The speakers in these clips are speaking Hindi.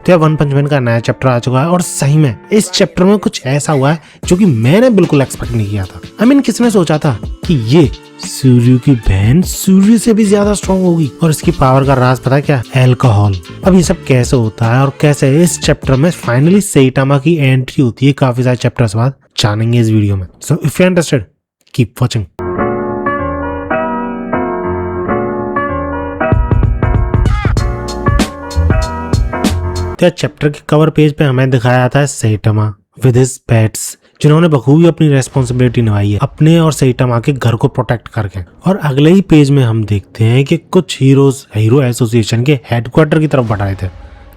तो 1 पंच मैन का नया चैप्टर आ चुका है और सही में इस चैप्टर में कुछ ऐसा हुआ है जो कि मैंने बिल्कुल एक्सपेक्ट नहीं किया था। किसने सोचा था कि ये सूर्य की बहन सूर्य से भी ज्यादा स्ट्रॉन्ग होगी और इसकी पावर का राज पता है क्या? अल्कोहल। अब ये सब कैसे होता है और कैसे इस चैप्टर में फाइनली सेइटामा की एंट्री होती है काफी सारे चैप्टर्स बाद, जानेंगे इस वीडियो में। So if you interested keep watching. Chapter के कवर पेज पे हमें दिखाया जाता है सेइटामा विद हिज पेट्स, जिन्होंने बखूबी अपनी रेस्पॉन्सिबिलिटी निभाई है अपने और सेइटामा के घर को प्रोटेक्ट करके। और अगले ही पेज में हम देखते हैं कि कुछ हीरो एसोसिएशन के हेडक्वार्टर की तरफ बढ़ रहे थे।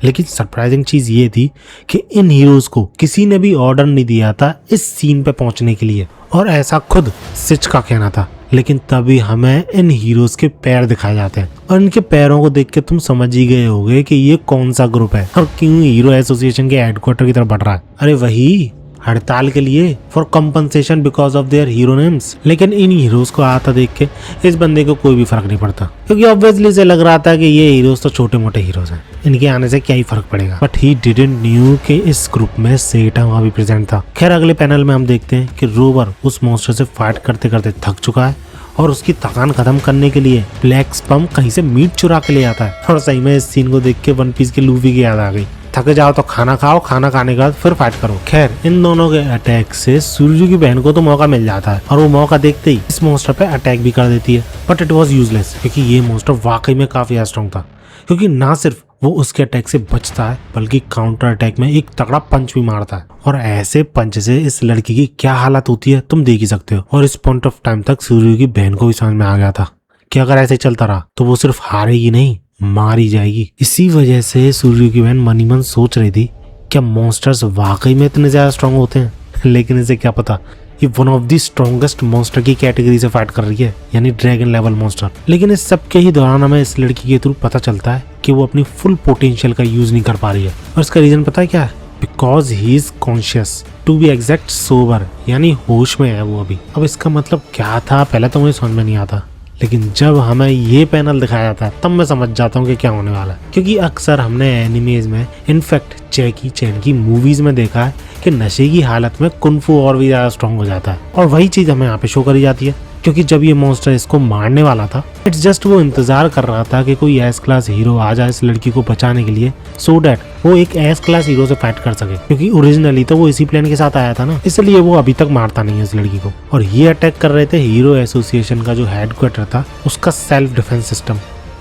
लेकिन सरप्राइजिंग चीज ये थी कि इन हीरोज को किसी ने भी ऑर्डर नहीं दिया था इस सीन पे पहुंचने के लिए, और ऐसा खुद सिच का कहना था। लेकिन तभी हमें इन हीरोज के पैर दिखाए जाते हैं और इनके पैरों को देख के तुम समझ ही गए होगे कि ये कौन सा ग्रुप है और क्यों हीरो एसोसिएशन के हेडक्वार्टर की तरफ बढ़ रहा है। अरे वही हड़ताल के लिए, for compensation because of their hero names. लेकिन इन हीरोज को आता देख के इस बंदे को कोई भी फर्क नहीं पड़ता, क्योंकि ऑब्वियसली से लग रहा था कि ये हीरोज तो छोटे मोटे हीरोज हैं, इनके आने से क्या ही फर्क पड़ेगा। बट ही डिडंट न्यू कि इस ग्रुप में सेइटामा भी प्रेजेंट था। खैर अगले पैनल में हम देखते हैं कि रोवर उस मॉन्स्टर से फाइट करते करते थक चुका है और उसकी थकान खत्म करने के लिए ब्लैक स्पम कहीं से मीट चुरा के ले आता है। और सही में इस सीन को देख के वन पीस के लूफी की याद आ गई, थके जाओ तो खाना खाओ, खाना खाने के बाद फिर फाइट करो। खैर इन दोनों के अटैक से सूर्य की बहन को तो मौका मिल जाता है और वो मौका देखते ही इस मॉन्स्टर पे अटैक भी कर देती है। बट इट वाज यूजलेस, क्योंकि ये मॉन्स्टर वाकई में काफी स्ट्रॉन्ग था। क्योंकि ना सिर्फ वो उसके अटैक से बचता है बल्कि काउंटर अटैक में एक तगड़ा पंच भी मारता है, और ऐसे पंच से इस लड़की की क्या हालत होती है तुम देख ही सकते हो। और इस पॉइंट ऑफ टाइम तक सूर्य की बहन को भी समझ में आ गया था कि अगर ऐसे चलता रहा तो वो सिर्फ हारेगी नहीं, मारी जाएगी। इसी वजह से सूर्य की बहन मन ही मन सोच रही थी क्या मॉन्स्टर्स वाकई में इतने ज्यादा स्ट्रॉन्ग होते हैं। लेकिन इसे क्या पता ये one of the strongest monster की कैटेगरी से फाइट कर रही है, यानी ड्रैगन लेवल मॉन्स्टर। लेकिन इस सब के ही दौरान हमें इस लड़की के थ्रू पता चलता है कि वो अपनी फुल पोटेंशियल का यूज नहीं कर पा रही है, और इसका रीजन पता है क्या है? Because he is conscious, to be exact sober, यानी होश में है वो अभी। अब इसका मतलब क्या था पहले तो मुझे समझ में नहीं आता, लेकिन जब हमें ये पैनल दिखाया जाता है तब मैं समझ जाता हूँ कि क्या होने वाला है। क्योंकि अक्सर हमने एनिमेज में, इनफैक्ट जैकी चैन की मूवीज में देखा है कि नशे की हालत में कुंफू और भी ज्यादा स्ट्रॉन्ग हो जाता है, और वही चीज हमें यहाँ पे शो करी जाती है। क्योंकि जब ये मॉन्स्टर इसको मारने वाला था, इट्स जस्ट वो इंतजार कर रहा था कि कोई एस क्लास हीरो आ जाए इस लड़की को बचाने के लिए, सो डैट वो एक एस क्लास हीरो से फाइट कर सके। क्योंकि ओरिजिनली तो वो इसी प्लान के साथ आया था ना, इसलिए वो अभी तक मारता नहीं है इस लड़की को। और ये अटैक कर रहे थे हीरो एसोसिएशन का जो हेडक्वार्टर था उसका सेल्फ डिफेंस सिस्टम,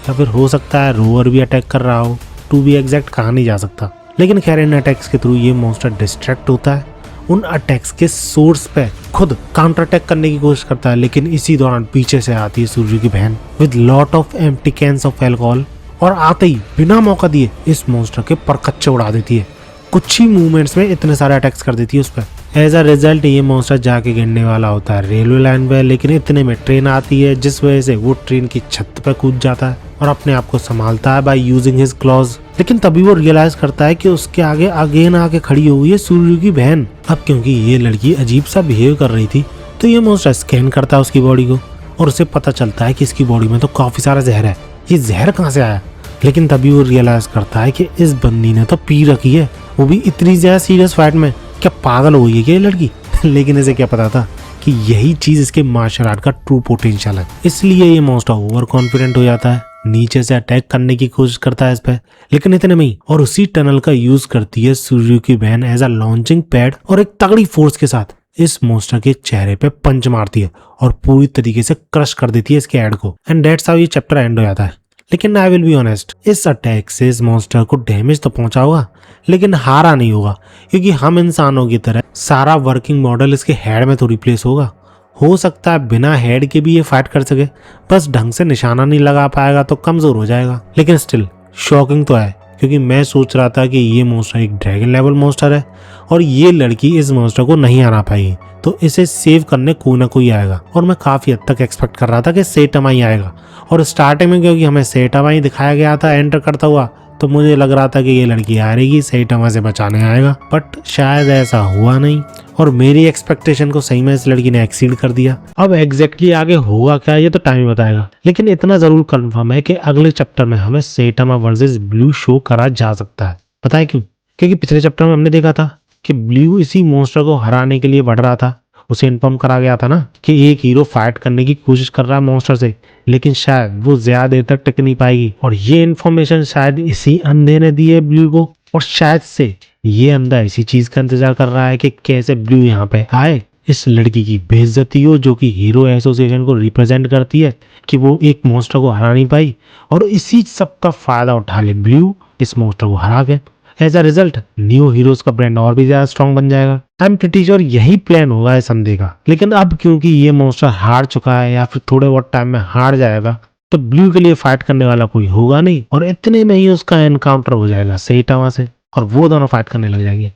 या फिर हो सकता है रोवर भी अटैक कर रहा हो, टू बी एग्जैक्ट कहा नहीं जा सकता। लेकिन खैर इन अटैक्स के थ्रू ये मॉन्स्टर डिस्ट्रैक्ट होता है, उन अटैक्स के सोर्स पे खुद काउंटर अटैक करने की कोशिश करता है। लेकिन इसी दौरान पीछे से आती है सूर्य की बहन with lot of empty cans of alcohol, और आते ही बिना मौका दिए इस मॉन्स्टर के परकच्चे उड़ा देती है। कुछ ही मूवमेंट्स में इतने सारे अटैक्स कर देती है उस पर। एज अ रिजल्ट ये मॉन्स्टर जाके गिरने वाला होता है रेलवे लाइन पे, लेकिन इतने में ट्रेन आती है जिस वजह से वो ट्रेन की छत पे कूद जाता है और अपने आप को संभालता है बाय यूजिंग हिज क्लॉज। लेकिन तभी वो रियलाइज करता है कि उसके आगे अगेन आके खड़ी हुई है सूर्य की बहन। अब क्योंकि ये लड़की अजीब सा बिहेव कर रही थी तो ये मॉन्स्टर स्कैन करता है उसकी बॉडी को, और उसे पता चलता है कि इसकी बॉडी में तो काफी सारा जहर है। ये जहर कहाँ से आया? लेकिन तभी वो रियलाइज करता है कि इस बंदी ने तो पी रखी है, वो भी इतनी ज्यादा सीरियस फाइट में। क्या पागल हो गई है क्या ये लड़की? लेकिन इसे क्या पता था कि यही चीज इसके मार्शल आर्ट का ट्रू पोटेंशियल है। इसलिए ये मॉन्स्टर ओवर कॉन्फिडेंट हो जाता है, नीचे से अटैक करने की कोशिश करता है इस पे, लेकिन इतने में ही और उसी टनल का यूज करती है सूर्य की बहन एज अ लॉन्चिंग पैड, और एक तगड़ी फोर्स के साथ इस मॉन्स्टर के चेहरे पे पंच मारती है और पूरी तरीके से क्रश कर देती है इसके हेड को। एंड दैट्स हाउ ये चैप्टर एंड हो जाता है। लेकिन आई विल बी ऑनेस्ट, इस अटैक से इस मॉन्स्टर को डैमेज तो पहुंचा होगा लेकिन हारा नहीं होगा, क्योंकि हम इंसानों की तरह सारा वर्किंग मॉडल इसके हेड में तो रिप्लेस होगा। हो सकता है बिना हेड के भी ये फाइट कर सके, बस ढंग से निशाना नहीं लगा पाएगा तो कमजोर हो जाएगा। लेकिन स्टिल शॉकिंग तो है, क्योंकि मैं सोच रहा था कि ये मॉन्स्टर एक ड्रैगन लेवल मॉन्स्टर है और ये लड़की इस मॉन्स्टर को नहीं हरा पाएगी, तो इसे सेव करने कोई ना कोई आएगा। और मैं काफी हद तक एक्सपेक्ट कर रहा था कि सेइटामा ही आएगा, और स्टार्टिंग में क्योंकि हमें सेइटामा ही दिखाया गया था एंटर करता हुआ, तो मुझे लग रहा था कि ये लड़की हारेगी, सेइटामा से बचाने आएगा। बट शायद ऐसा हुआ नहीं, और मेरी एक्सपेक्टेशन को सही में इस लड़की ने एक्सीड कर दिया। अब एग्जैक्टली आगे होगा क्या ये तो टाइम ही बताएगा, लेकिन इतना जरूर कंफर्म है कि अगले चैप्टर में हमें सेइटामा वर्सेस ब्लू शो करा जा सकता है। पता है क्यों? क्योंकि पिछले चैप्टर में हमने देखा था कि ब्लू इसी मॉन्स्टर को हराने के लिए बढ़ रहा था। उसे इन्फॉर्म करा गया था ना कि एक हीरो फाइट करने की कोशिश कर रहा है मॉन्स्टर से, लेकिन शायद वो ज्यादा देर तक टिक नहीं पाएगी। और ये इन्फॉर्मेशन शायद इसी अंधे ने दी है ब्लू को, और शायद से ये अंधा इसी चीज का इंतजार कर रहा है कि कैसे ब्लू यहाँ पे आए, इस लड़की की बेइज्जती हो जो कि हीरो एसोसिएशन को रिप्रेजेंट करती है, कि वो एक मॉन्स्टर को हरा नहीं पाई, और इसी सब का फायदा उठा ले ब्लू इस मॉन्स्टर को हरा के। As a result new heroes का ब्रांड और भी ज्यादा स्ट्रॉन्ग बन जाएगा। आई एम प्रीटी श्योर यही प्लान होगा इस संडे का। लेकिन अब क्योंकि ये मॉन्स्टर हार चुका है या फिर थोड़े बहुत टाइम में हार जाएगा, तो ब्लू के लिए फाइट करने वाला कोई होगा नहीं, और इतने में ही उसका एनकाउंटर हो जाएगा सेइटामा से, और वो दोनों फाइट करने लग जाएंगे।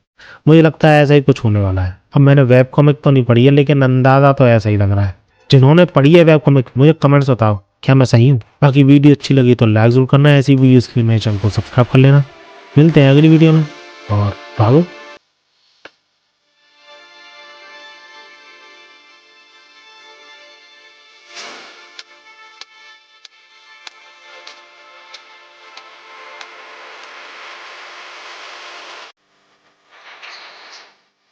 मुझे लगता है ऐसा ही कुछ होने वाला है। अब मैंने वेब कॉमिक तो नहीं पढ़ी है, लेकिन अंदाजा तो ऐसा ही लग रहा है। जिन्होंने पढ़ी है वेब कॉमिक मुझे कमेंट्स बताओ, क्या मैं सही हूँ? बाकी वीडियो अच्छी लगी तो लाइक जरूर करना, ऐसी वीडियोस के लिए मेरे चैनल को सब्सक्राइब कर लेना। मिलते हैं अगली वीडियो में, और भागो।